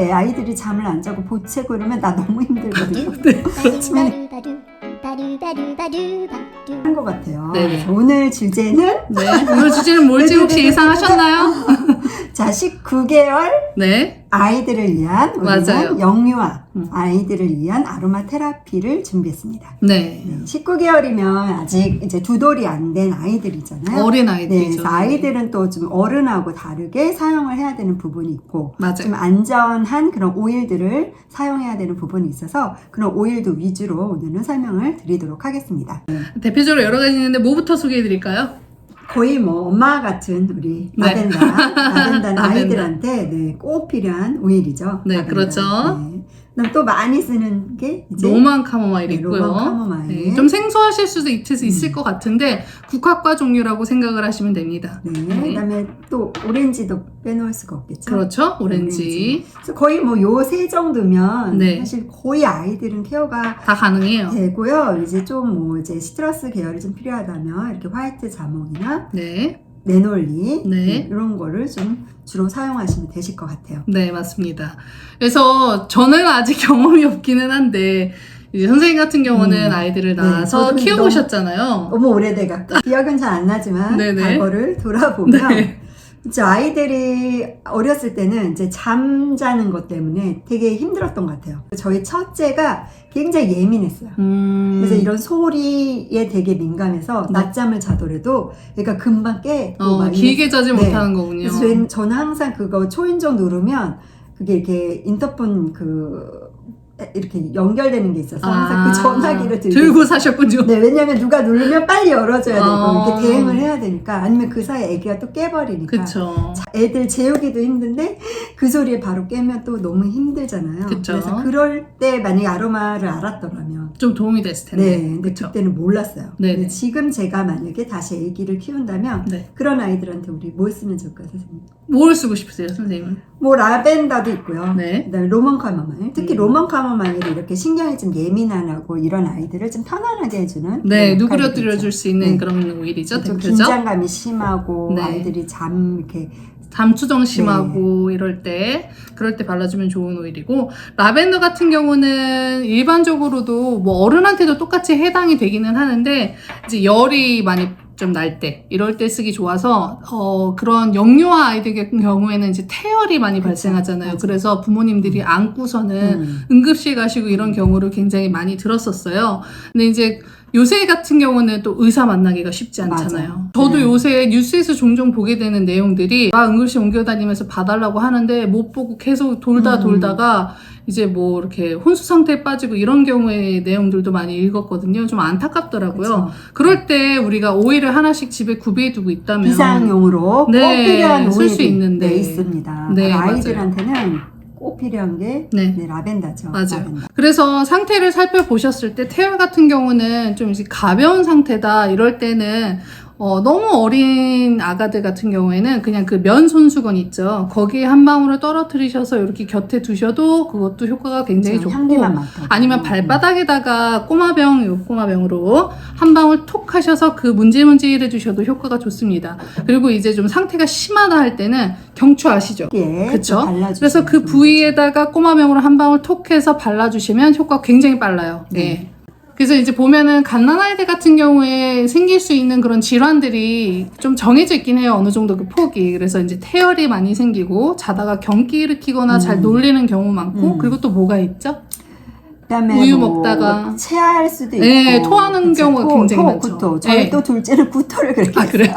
네, 아이들이 잠을 안 자고 보채고 이러면 나 너무 힘들거든요. 네. 한 것 같아요. 네네. 오늘 주제는 네. 오늘 주제는 뭘지 혹시 예상하셨나요? 자, 19개월 네. 아이들을 위한 맞아요. 우리는 영유아 아이들을 위한 아로마 테라피를 준비했습니다. 네. 19개월이면 아직 이제 두 돌이 안 된 아이들이잖아요. 어린 네, 아이들이죠. 그래서 아이들은 또 좀 어른하고 다르게 사용을 해야 되는 부분이 있고 맞아요. 좀 안전한 그런 오일들을 사용해야 되는 부분이 있어서 그런 오일도 위주로 오늘은 설명을 드리도록 하겠습니다. 대표적으로 여러 가지 있는데 뭐부터 소개해 드릴까요? 거의 뭐 엄마 같은 우리 네. 라벤더는 라벤더. 아이들한테 네, 꼭 필요한 오일이죠. 네, 라벤더. 그렇죠. 네. 그다음 또 많이 쓰는 게 이제 로만 카모마일 네, 있고요. 로만 카모마일. 네, 좀 생소하실 수도 있을 것 같은데 국화과 종류라고 생각을 하시면 됩니다. 네, 그다음에 또 오렌지도 빼놓을 수가 없겠죠. 그렇죠. 오렌지. 그래서 거의 뭐 요 세 정도면 네. 사실 거의 아이들은 케어가 다 가능해요. 되고요. 이제 좀 뭐 이제 시트러스 계열이 좀 필요하다면 이렇게 화이트 자몽이나 네. 네놀리 네. 이런 거를 좀 주로 사용하시면 되실 것 같아요. 네, 맞습니다. 그래서 저는 아직 경험이 없기는 한데 이제 선생님 같은 경우는 아이들을 네, 낳아서 저도 키워보셨잖아요. 너무 오래돼갖고 기억은 잘 안 나지만 네네. 과거를 돌아보면 네. 이제 아이들이 어렸을 때는 이제 잠자는 것 때문에 되게 힘들었던 것 같아요. 저희 첫째가 굉장히 예민했어요. 그래서 이런 소리에 되게 민감해서 네. 낮잠을 자더라도 얘가 금방 깨고 막 길게 자지 네. 못하는 거군요. 그래서 저는 항상 그거 초인종 누르면 그게 이렇게 인터폰 이렇게 연결되는 게 있어서 항상 그 전화기를 들고 사셨군요. 네, 왜냐면 누가 누르면 빨리 열어줘야 되고 이렇게 아. 대응을 해야 되니까 아니면 그 사이에 애기가 또 깨버리니까 그쵸. 애들 재우기도 힘든데 그 소리에 바로 깨면 또 너무 힘들잖아요. 그쵸. 그래서 그럴 때 만약에 아로마를 알았더라면 좀 도움이 됐을 텐데. 네, 근데 그쵸. 그때는 몰랐어요. 네네. 근데 지금 제가 만약에 다시 애기를 키운다면 네. 그런 아이들한테 우리 뭘 쓰면 좋을까요, 선생님? 뭘 쓰고 싶으세요, 선생님은? 뭐 라벤더도 있고요. 네. 그다음에 로먼 카모마일. 특히 로먼 카모마일이 이렇게 신경이 좀 예민하고 이런 아이들을 좀 편안하게 해주는 네, 그런 누그러뜨려 역할이 줄 있죠. 수 있는 네. 그런 오일이죠, 좀 대표죠. 긴장감이 심하고 네. 아이들이 잠 이렇게 담추정 심하고 이럴 때 그럴 때 발라주면 좋은 오일이고, 라벤더 같은 경우는 일반적으로도 뭐 어른한테도 똑같이 해당이 되기는 하는데 이제 열이 많이 좀 날 때 이럴 때 쓰기 좋아서 그런 영유아 아이들 같은 경우에는 이제 태열이 많이 발생하잖아요. 맞아. 그래서 부모님들이 안고서는 응급실 가시고 이런 경우를 굉장히 많이 들었었어요. 근데 이제 요새 같은 경우는 또 의사 만나기가 쉽지 않잖아요. 맞아. 저도 요새 뉴스에서 종종 보게 되는 내용들이 응급실 옮겨다니면서 봐달라고 하는데 못 보고 계속 돌다가 이제 뭐 이렇게 혼수 상태에 빠지고 이런 경우의 내용들도 많이 읽었거든요. 좀 안타깝더라고요. 그쵸. 그럴 때 우리가 오일을 하나씩 집에 구비해두고 있다면 비상용으로 꼭 네, 필요한 쓸 수 오일이 있는데. 네, 있습니다. 네, 아이들한테는 꼭 필요한 게 네. 라벤더죠. 맞아요. 라벤더. 그래서 상태를 살펴보셨을 때 태열 같은 경우는 좀 이제 가벼운 상태다 이럴 때는 너무 어린 아가들 같은 경우에는 그냥 그 면 손수건 있죠. 거기에 한 방울을 떨어뜨리셔서 이렇게 곁에 두셔도 그것도 효과가 굉장히 좋고, 향기만 맡아도. 아니면 발바닥에다가 꼬마병으로 한 방울 톡 하셔서 그 문질문질 해주셔도 효과가 좋습니다. 그리고 이제 좀 상태가 심하다 할 때는 경추 아시죠? 그쵸? 그래서 그 부위에다가 꼬마병으로 한 방울 톡 해서 발라주시면 효과가 굉장히 빨라요. 네. 그래서 이제 보면은 갓난아이들 같은 경우에 생길 수 있는 그런 질환들이 좀 정해져 있긴 해요. 어느 정도 그 폭이. 그래서 이제 태열이 많이 생기고 자다가 경기 일으키거나 잘 놀리는 경우 많고, 그리고 또 뭐가 있죠? 그다음에 우유 뭐 먹다가 체할 수도 있고 네, 토하는 경우가 굉장히 많죠. 구토. 저희 네. 또 둘째는 구토를 그렇게 했어요. 그래요?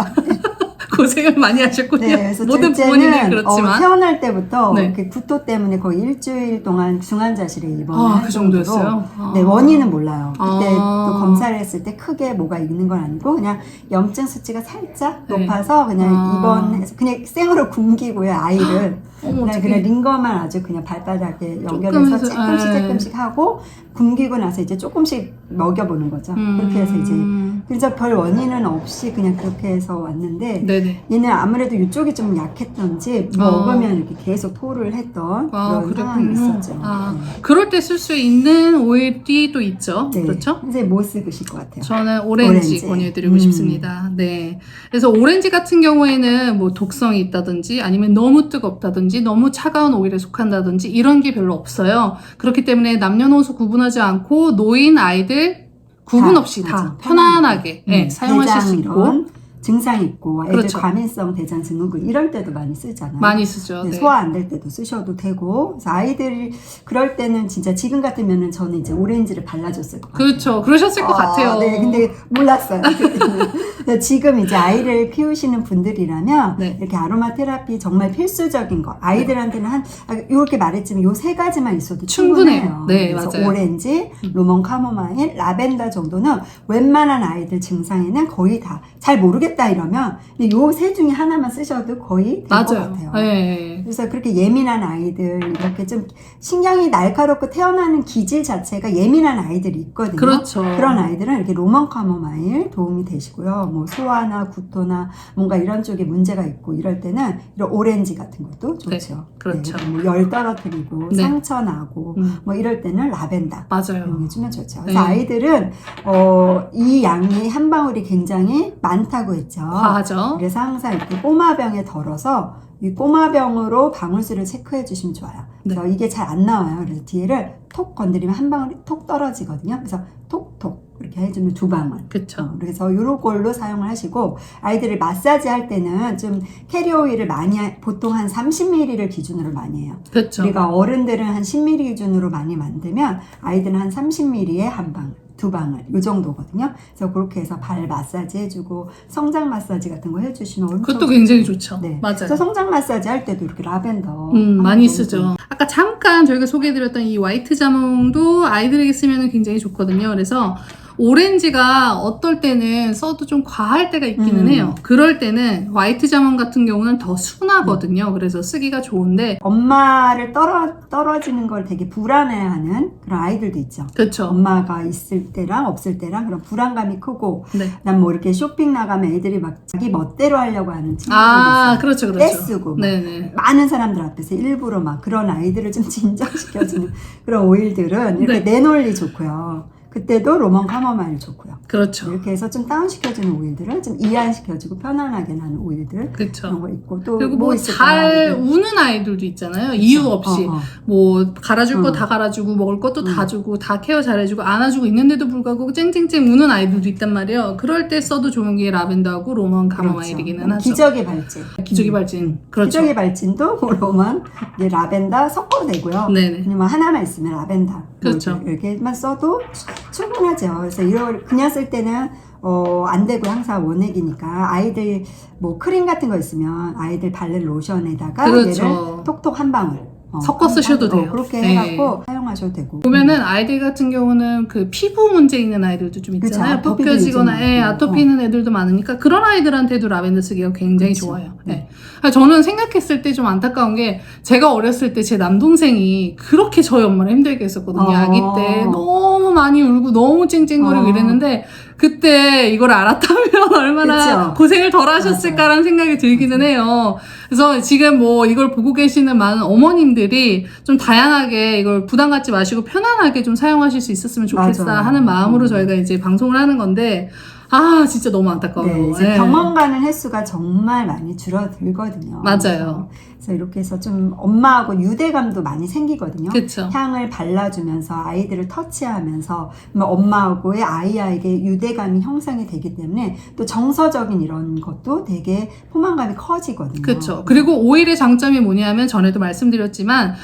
고생을 많이 하셨군요. 네, 그래서 모든 부모님이 둘째는 그렇지만. 태어날 때부터 네. 이렇게 구토 때문에 거의 일주일 동안 중환자실에 입원할 그 정도로 정도였어요? 네, 원인은 몰라요. 그때 아. 또 검사를 했을 때 크게 뭐가 있는 건 아니고 그냥 염증 수치가 살짝 네. 높아서 그냥 입원해서 그냥 생으로 굶기고요, 아이를. 어머, 어떡해. 그냥 링거만 아주 그냥 발바닥에 조금 연결해서 해서, 조금씩 하고 굶기고 나서 이제 조금씩 먹여보는 거죠. 그렇게 해서 이제 그래서 별 원인은 없이 그냥 그렇게 해서 왔는데 네네. 얘는 아무래도 이쪽이 좀 약했던지 먹으면 이렇게 계속 토를 했던 그런 상황이 있었죠. 그럴 때 쓸 수 있는 오일이 또 있죠. 네. 그렇죠? 선생님 뭐 쓰실 것 같아요? 저는 오렌지 오렌지. 권유해드리고 싶습니다. 네. 그래서 오렌지 같은 경우에는 뭐 독성이 있다든지 아니면 너무 뜨겁다든지 너무 차가운 오일에 속한다든지 이런 게 별로 없어요. 그렇기 때문에 남녀노소 구분하지 않고 노인, 아이들 구분 없이 다 편안하게 사용하실 수 있고 증상 있고 애들 그렇죠. 과민성 대장 증후군 이럴 때도 많이 쓰잖아요. 많이 쓰죠. 네, 네. 소화 안 될 때도 쓰셔도 되고 그래서 아이들 그럴 때는 진짜 지금 같으면은 저는 이제 오렌지를 발라줬을 것 같아요. 그렇죠. 그러셨을 것 같아요. 네, 근데 몰랐어요. 그때는. 지금 이제 아이를 키우시는 분들이라면 네. 이렇게 아로마 테라피 정말 필수적인 거. 아이들한테는 이렇게 말했지만 요 세 가지만 있어도 충분해요. 충분해요. 네, 그래서 맞아요. 오렌지, 로몬 카모마일, 라벤더 정도는 웬만한 아이들 증상에는 거의 다 잘 모르겠다 이러면 요 세 중에 하나만 쓰셔도 거의 될 것 같아요. 네. 그래서 그렇게 예민한 아이들 이렇게 좀 신경이 날카롭고 태어나는 기질 자체가 예민한 아이들이 있거든요. 그렇죠. 그런 아이들은 이렇게 로먼 카모마일 도움이 되시고요. 뭐 소화나 구토나 뭔가 이런 쪽에 문제가 있고 이럴 때는 이런 오렌지 같은 것도 좋죠. 네, 그렇죠. 네, 뭐 열 떨어뜨리고 네. 상처 나고 뭐 이럴 때는 라벤더 맞아요. 이용해주면 좋죠. 네. 그래서 아이들은 이 양이 한 방울이 굉장히 많다고 했죠. 과하죠. 그래서 항상 이렇게 꼬마병에 덜어서 이 꼬마병으로 방울수를 체크해 주시면 좋아요. 그래서 이게 잘 안 나와요. 그래서 뒤에를 톡 건드리면 한 방울이 톡 떨어지거든요. 그래서 톡톡 이렇게 해주면 두 방울. 그렇죠. 그래서 이런 걸로 사용을 하시고 아이들을 마사지 할 때는 좀 캐리 오일을 보통 한 30ml를 기준으로 많이 해요. 그렇죠. 우리가 어른들은 한 10ml 기준으로 많이 만들면 아이들은 한 30ml에 한 방울. 두 방울 이 정도거든요. 그래서 그렇게 해서 발 마사지 해주고 성장 마사지 같은 거 해주시면 엄청 그것도 굉장히 좋죠. 네. 맞아요. 그래서 성장 마사지 할 때도 이렇게 라벤더 많이 쓰죠. 아까 잠깐 저희가 소개해드렸던 이 화이트 자몽도 아이들에게 쓰면 굉장히 좋거든요. 그래서 오렌지가 어떨 때는 써도 좀 과할 때가 있기는 해요. 그럴 때는 화이트 자몽 같은 경우는 더 순하거든요. 그래서 쓰기가 좋은데 엄마를 떨어지는 걸 되게 불안해하는 그런 아이들도 있죠. 그렇죠. 엄마가 있을 때랑 없을 때랑 그런 불안감이 크고 네. 난 뭐 이렇게 쇼핑 나가면 애들이 막 자기 멋대로 하려고 하는 친구들이 아, 있어요. 그렇죠, 그렇죠. 떼쓰고 막 네네. 많은 사람들 앞에서 일부러 막 그런 아이들을 좀 진정시켜주는 그런 오일들은 이렇게 내논리 좋고요. 그때도 로먼 카모마일 좋고요. 그렇죠. 이렇게 해서 좀 다운시켜주는 오일들을 좀 이완시켜주고 편안하게 나는 오일들 그렇죠. 그런 거 있고 또 그리고 뭐 뭐 있을까요? 잘 우는 아이들도 있잖아요. 이유 없이 뭐 갈아줄 거 다 갈아주고 먹을 것도 다 주고 다 케어 잘해주고 안아주고 있는데도 불구하고 쨍쨍쨍 우는 아이들도 있단 말이에요. 그럴 때 써도 좋은 게 라벤더하고 로먼 카모마일이기는 하죠. 기적의 발진. 기저귀 발진. 그렇죠. 기저귀 발진도 뭐 로먼, 이제 라벤더 섞어도 되고요. 네네. 아니면 하나만 있으면 라벤더. 그렇죠. 이렇게만 써도 충분하죠. 그래서 이걸 그냥 쓸 때는 안 되고 항상 원액이니까 아이들 뭐 크림 같은 거 있으면 아이들 바른 로션에다가 그렇죠. 얘를 톡톡 한 방울 섞어 쓰셔도 돼요. 그렇게 네. 해갖고 사용하셔도 되고. 보면은 아이들 같은 경우는 그 피부 문제 있는 아이들도 좀 있잖아요. 그쵸, 아토피도 벗겨지거나 요즘 아토피 있는 애들도 많으니까 그런 아이들한테도 라벤더 쓰기가 굉장히 그쵸. 좋아요. 네. 저는 생각했을 때 좀 안타까운 게 제가 어렸을 때 제 남동생이 그렇게 저희 엄마를 힘들게 했었거든요. 아기 때 너무 많이 울고 너무 찡찡거리고 이랬는데 그때 이걸 알았다면 얼마나 그쵸. 고생을 덜 하셨을까라는 생각이 들기는 해요. 그래서 지금 뭐 이걸 보고 계시는 많은 어머님들이 좀 다양하게 이걸 부담 갖지 마시고 편안하게 좀 사용하실 수 있었으면 좋겠다 맞아요. 하는 마음으로 저희가 이제 방송을 하는 건데 진짜 너무 안타까워요. 네, 이제 병원 가는 횟수가 정말 많이 줄어들거든요. 맞아요. 그래서 이렇게 해서 좀 엄마하고 유대감도 많이 생기거든요. 그쵸. 향을 발라주면서 아이들을 터치하면서 엄마하고의 아이에게 유대감이 형성이 되기 때문에 또 정서적인 이런 것도 되게 포만감이 커지거든요. 그렇죠. 그리고 오일의 장점이 뭐냐면 전에도 말씀드렸지만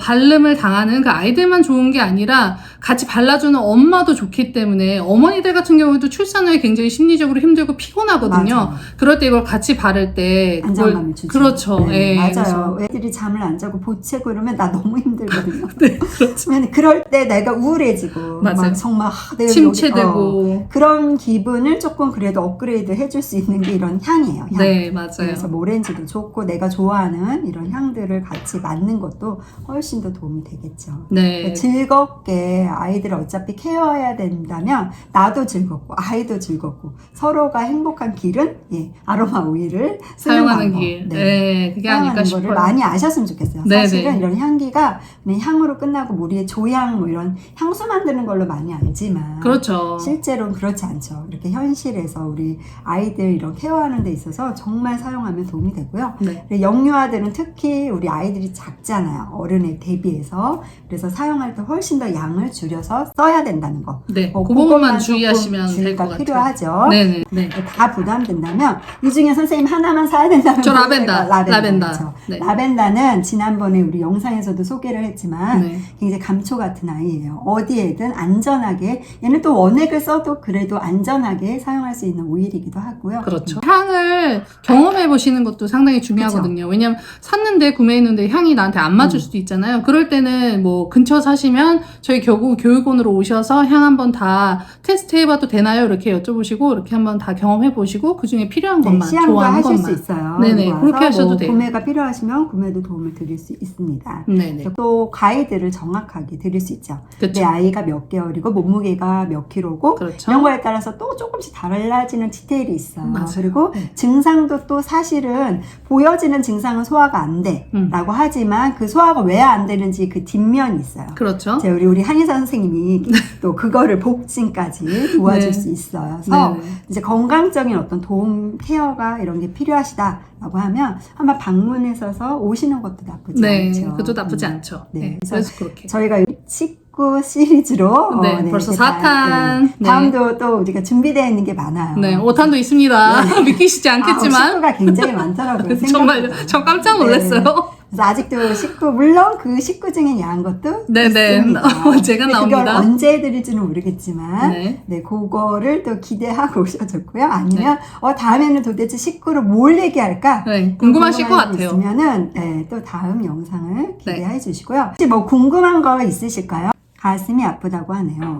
발림을 당하는 그 아이들만 좋은 게 아니라 같이 발라주는 엄마도 좋기 때문에 어머니들 같은 경우도 출산 후에 굉장히 심리적으로 힘들고 피곤하거든요. 맞아요. 그럴 때 이걸 같이 바를 때 안정감이 주죠. 그렇죠. 네, 예, 맞아요. 그래서. 애들이 잠을 안 자고 보채고 이러면 나 너무 힘들거든요. 네, 그렇죠. 왜냐면 그럴 때 내가 우울해지고 맞아요. 막 정말 내가 침체되고 그런 기분을 조금 그래도 업그레이드 해줄 수 있는 게 이런 향이에요. 향. 네, 맞아요. 그래서 오렌지도 좋고 내가 좋아하는 이런 향들을 같이 맡는 것도 훨씬 더 도움이 되겠죠. 네. 즐겁게 아이들을 어차피 케어해야 된다면 나도 즐겁고 아이도 즐겁고 서로가 행복한 길은 아로마 오일을 사용하는 길. 네, 그게 아닐까 싶어요. 거를 많이 아셨으면 좋겠어요. 네네. 사실은 이런 향기가 그냥 향으로 끝나고 우리의 조향 뭐 이런 향수 만드는 걸로 많이 알지만 그렇죠. 실제로는 그렇지 않죠. 이렇게 현실에서 우리 아이들 이런 케어하는 데 있어서 정말 사용하면 도움이 되고요. 네. 영유아들은 특히 우리 아이들이 작잖아요. 어른에 대비해서. 그래서 사용할 때 훨씬 더 양을 줄여서 써야 된다는 거. 네, 그 그것만 부분만 주의하시면 될 것 같아요. 필요하죠. 네네. 네. 다 부담된다면 이 중에 선생님 하나만 사야 된다면 저 라벤더. 그렇죠. 네. 라벤더는 지난번에 우리 영상에서도 소개를 했지만 네. 굉장히 감초 같은 아이예요. 어디에든 안전하게 얘는 또 원액을 써도 그래도 안전하게 사용할 수 있는 오일이기도 하고요. 그렇죠. 향을 경험해 보시는 것도 상당히 중요하거든요. 왜냐면 샀는데 구매했는데 향이 나한테 안 맞을 수도 있잖아요. 그럴 때는 뭐 근처 사시면 저희 교육원으로 오셔서 향 한번 다 테스트 해봐도 되나요? 이렇게 여쭤보시고 이렇게 한번 다 경험해 보시고 그 중에 필요한 것만 좋아하는 하실 것만 수 있어요. 네네, 그렇게 하셔도 돼요. 구매가 필요하시면 구매도 도움을 드릴 수 있습니다. 네네. 또 가이드를 정확하게 드릴 수 있죠. 그렇죠. 내 아이가 몇 개월이고 몸무게가 몇 킬로고 그렇죠. 이런 거에 따라서 또 조금씩 달라지는 디테일이 있어요. 맞아요. 그리고 네. 증상도 또 사실은 보여지는 증상은 소화가 안 돼 라고 하지만 그 소화가 왜 안 되는지 그 뒷면이 있어요. 그렇죠. 우리 한의사 선생님이 또 그거를 복진까지 도와줄 네. 수 있어요. 그래서 네네. 이제 건강적인 어떤 도움, 케어가 이런 게 필요하시다라고 하면 한번 방문해서 오시는 것도 나쁘지 네, 않죠. 그것도 나쁘지 않죠. 네, 네, 그래서 그래서 그렇게. 저희가 식구 시리즈로 네, 벌써 이렇게 4탄. 네. 다음도 또 우리가 준비되어 있는 게 많아요. 네, 5탄도 있습니다. 믿기시지 않겠지만. 식구가 굉장히 많더라고요. 정말요? 저 깜짝 놀랐어요. 네. 그래서 아직도 식구, 물론 그 식구 중에 야한 것도 네네. 있습니다. 제가 근데 나옵니다. 그걸 언제 해드릴지는 모르겠지만 네. 그거를 또 기대하고 오셔줬고요. 아니면 다음에는 도대체 식구로 뭘 얘기할까? 네, 궁금하실 것 같아요. 있으면은 또 다음 영상을 기대해 주시고요. 혹시 뭐 궁금한 거 있으실까요? 가슴이 아프다고 하네요.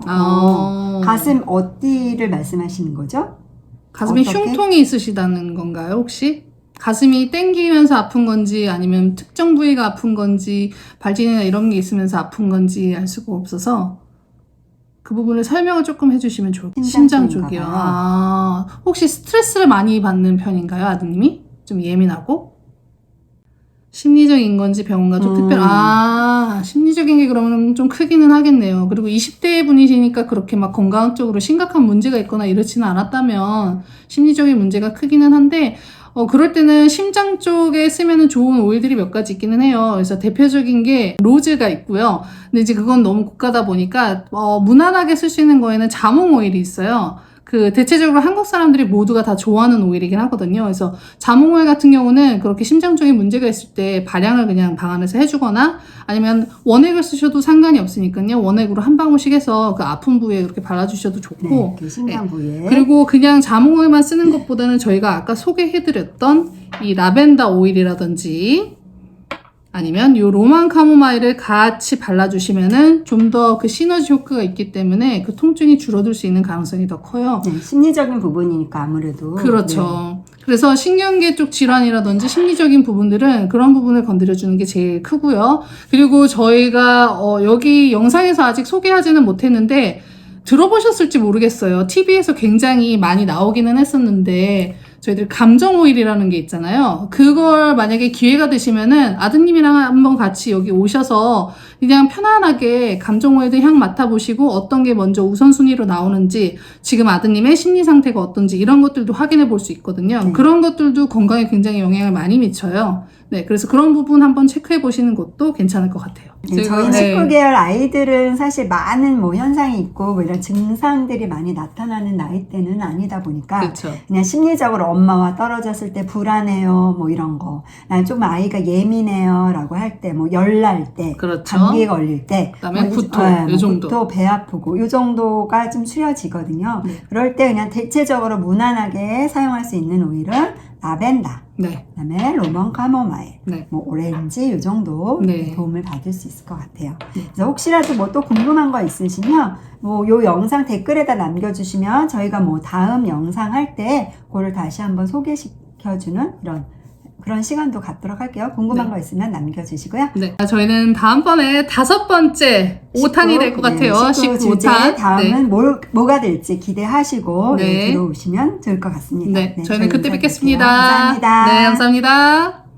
가슴 어디를 말씀하시는 거죠? 가슴에 어떻게? 흉통이 있으시다는 건가요, 혹시? 가슴이 땡기면서 아픈 건지 아니면 특정 부위가 아픈 건지 발진이나 이런 게 있으면서 아픈 건지 알 수가 없어서 그 부분을 설명을 조금 해주시면 좋을 것 같아요. 심장 쪽이요. 혹시 스트레스를 많이 받는 편인가요, 아드님이? 좀 예민하고? 심리적인 건지 병원 가족 특별 심리적인 게 그러면 좀 크기는 하겠네요. 그리고 20대 분이시니까 그렇게 막 건강적으로 심각한 문제가 있거나 이렇지는 않았다면 심리적인 문제가 크기는 한데 그럴 때는 심장 쪽에 쓰면 좋은 오일들이 몇 가지 있기는 해요. 그래서 대표적인 게 로즈가 있고요. 근데 이제 그건 너무 고가다 보니까 무난하게 쓸 수 있는 거에는 자몽 오일이 있어요. 대체적으로 한국 사람들이 모두가 다 좋아하는 오일이긴 하거든요. 그래서 자몽 오일 같은 경우는 그렇게 심장적인 문제가 있을 때 발향을 그냥 방 안에서 해주거나 아니면 원액을 쓰셔도 상관이 없으니까요. 원액으로 한 방울씩 해서 그 아픈 부위에 그렇게 발라주셔도 좋고. 네, 심장 부위에. 그리고 그냥 자몽 오일만 쓰는 것보다는 저희가 아까 소개해드렸던 이 라벤더 오일이라든지 아니면 이 로만 카모마일을 같이 발라주시면은 좀 더 그 시너지 효과가 있기 때문에 그 통증이 줄어들 수 있는 가능성이 더 커요. 네, 심리적인 부분이니까 아무래도. 그렇죠. 그래서 신경계 쪽 질환이라든지 심리적인 부분들은 그런 부분을 건드려주는 게 제일 크고요. 그리고 저희가 여기 영상에서 아직 소개하지는 못했는데 들어보셨을지 모르겠어요. TV에서 굉장히 많이 나오기는 했었는데 저희들 감정 오일이라는 게 있잖아요. 그걸 만약에 기회가 되시면은 아드님이랑 한번 같이 여기 오셔서 그냥 편안하게 감정 오일들 향 맡아보시고 어떤 게 먼저 우선순위로 나오는지 지금 아드님의 심리 상태가 어떤지 이런 것들도 확인해 볼 수 있거든요. 그런 것들도 건강에 굉장히 영향을 많이 미쳐요. 네, 그래서 그런 부분 한번 체크해 보시는 것도 괜찮을 것 같아요. 네, 저희 19개월 아이들은 사실 많은 뭐 현상이 있고 뭐 이런 증상들이 많이 나타나는 나이대는 아니다 보니까 그렇죠. 그냥 심리적으로 엄마와 떨어졌을 때 불안해요 뭐 이런 거, 난 좀 아이가 예민해요 라고 할 때, 뭐 열날 때, 그렇죠. 감기 걸릴 때, 그다음에 뭐 구토, 요 정도. 구토, 배 아프고 요 정도가 좀 추려지거든요. 그럴 때 그냥 대체적으로 무난하게 사용할 수 있는 오일은 라벤더, 네. 그다음에 로먼 카모마일, 네. 뭐 오렌지 요 정도 네. 도움을 받을 수 있을 것 같아요. 그래서 혹시라도 뭐 또 궁금한 거 있으시면 뭐 요 영상 댓글에다 남겨주시면 저희가 뭐 다음 영상 할 때 그거를 다시 한번 소개시켜주는 이런 그런 시간도 갖도록 할게요. 궁금한 네. 거 있으면 남겨주시고요. 네. 저희는 다음번에 5번째 5탄이 될 것 같아요. 19주제 19탄. 다음은 뭐가 될지 기대하시고 네. 들어오시면 좋을 것 같습니다. 네. 저희는 그때 인사드릴게요. 뵙겠습니다. 감사합니다. 네, 감사합니다.